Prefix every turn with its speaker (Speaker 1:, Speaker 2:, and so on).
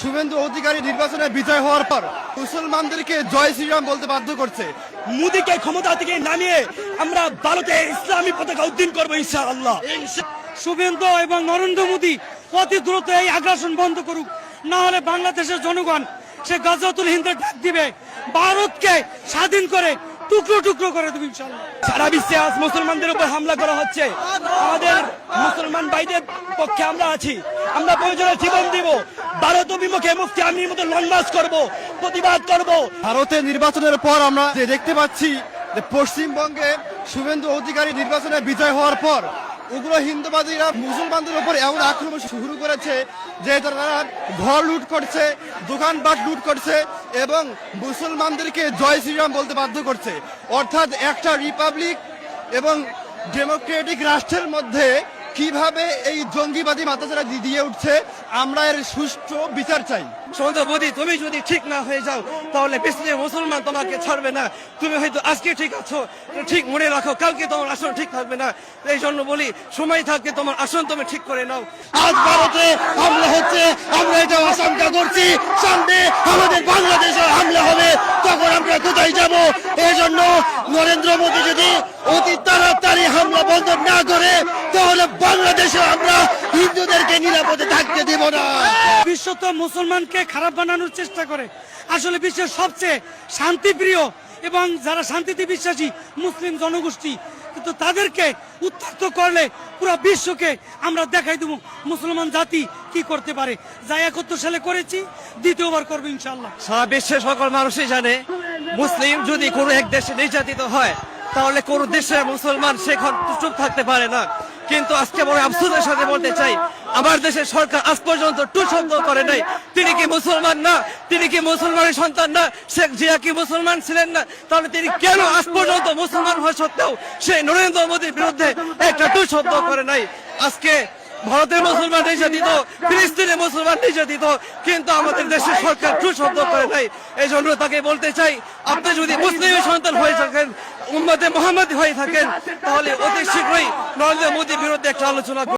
Speaker 1: শুভেন্দু অধিকারী নির্বাচনে বিজয় হওয়ার পর মুসলমানদেরকে জয় শ্রীরাম বলতে বাধ্য করছে।
Speaker 2: মোদীকে ক্ষমতা থেকে নামিয়ে আমরা ভারতে ইসলামী পতাকা উদ্দিন করবো ইনশাআল্লাহ।
Speaker 3: শুভেন্দু এবং নরেন্দ্র মোদী অতি দ্রুত এই আগ্রাসন বন্ধ করুক, না হলে বাংলাদেশের জনগণ সে গাজাতুল হিন্দের ডাক দিবে, ভারতকে স্বাধীন করে টুকরো টুকরো করে দেবে ইনশাআল্লাহ।
Speaker 2: সারা বিশ্বে আজ মুসলমানদের উপর হামলা করা হচ্ছে, আমাদের মুসলমান ভাইদের পক্ষে আমরা আছি, আমরা প্রয়োজনে জীবন দিব। ভারত অভিমুখে মুফতি আমির মতো লং মার্চ করব, প্রতিবাদ করব।
Speaker 1: ভারতের নির্বাচনের পর আমরা যে দেখতে পাচ্ছি যে পশ্চিমবঙ্গে শুভেন্দু অধিকারী নির্বাচনে বিজয় হওয়ার পর উগ্র হিন্দুবাদীরা মুসলমানদের উপর এমন আক্রমণ শুরু করেছে যে তারা ঘর লুট করছে, দোকানপাট লুট করছে এবং মুসলমানদেরকে জয় শ্রীরাম বলতে বাধ্য করছে। অর্থাৎ একটা রিপাবলিক এবং ডেমোক্রেটিক রাষ্ট্রের মধ্যে কিভাবে এই জঙ্গিবাদী মাতাচারা দিয়ে উঠছে, আমরা এর সুষ্ঠু বিচার চাই।
Speaker 2: সন্ধ্যা মোদী, তুমি যদি ঠিক না হয়ে যাও তাহলে বিশ্বে মুসলমান তোমাকে ছাড়বে না। তুমি হয়তো আজকে ঠিক আছো, ঠিক মনে রাখো, কালকে তোমার আসন ঠিক থাকবে না। এই জন্য বলি, সময় থাকতে তোমার আসন তুমি ঠিক করে নাও। আজ ভারতে হামলা হচ্ছে, আমরা এটা আশঙ্কা করছি সামনে আমাদের বাংলাদেশে হামলা হবে, তখন আমরা কোথায় যাব? এই জন্য নরেন্দ্র মোদী যদি অতি তাড়াতাড়ি হামলা বন্ধ না করে তাহলে বাংলাদেশে আমরা হিন্দুদেরকে নিরাপদে থাকতে দেব না।
Speaker 3: বিশ্ব তো মুসলমানকে খারাপ বানানোর চেষ্টা করে, আসলে বিশ্বের সবচেয়ে শান্তিপ্রিয় এবং যারা শান্তিতে বিশ্বাসী মুসলিম জনগোষ্ঠী, কিন্তু তাদেরকে উত্তক্ত করলে পুরো বিশ্বকে আমরা দেখাই দেবো মুসলমান জাতি কি করতে পারে। যা 71 সালে করেছি, দ্বিতীয়বার করবো ইনশাআল্লাহ।
Speaker 2: সারা বিশ্বের সকল মানুষই জানে, মুসলিম যদি কোনো এক দেশে নির্যাতিত হয় তাহলে কোন দেশের মুসলমান সেখান চুপ থাকতে পারে না। কিন্তু আজকে বড় আফসোসের সাথে বলতে চাই, আমার দেশের সরকার আজ পর্যন্ত টু শব্দ করে নাই। তিনি কি মুসলমান না? তিনি কি মুসলমানের সন্তান না? শেখ জিয়া কি মুসলমান ছিলেন না? তাহলে তিনি কেন আজ পর্যন্ত মুসলমান হওয়া সত্ত্বেও সেই নরেন্দ্র মোদীর বিরুদ্ধে একটা টু শব্দ করে নাই? আজকে ভারতের মুসলমান নির্যাতিত, ফিলিস্তিনের মুসলমান নির্যাতিত, কিন্তু আমাদের দেশের সরকার টু শব্দ করে নাই। এই জন্য তাকে বলতে চাই, আপনি যদি মুসলিমের সন্তান হয়ে থাকেন, উম্মতে মুহাম্মদী হয়ে থাকেন, তাহলে অতি শীঘ্রই নরেন্দ্র মোদীর বিরুদ্ধে একটা আলোচনা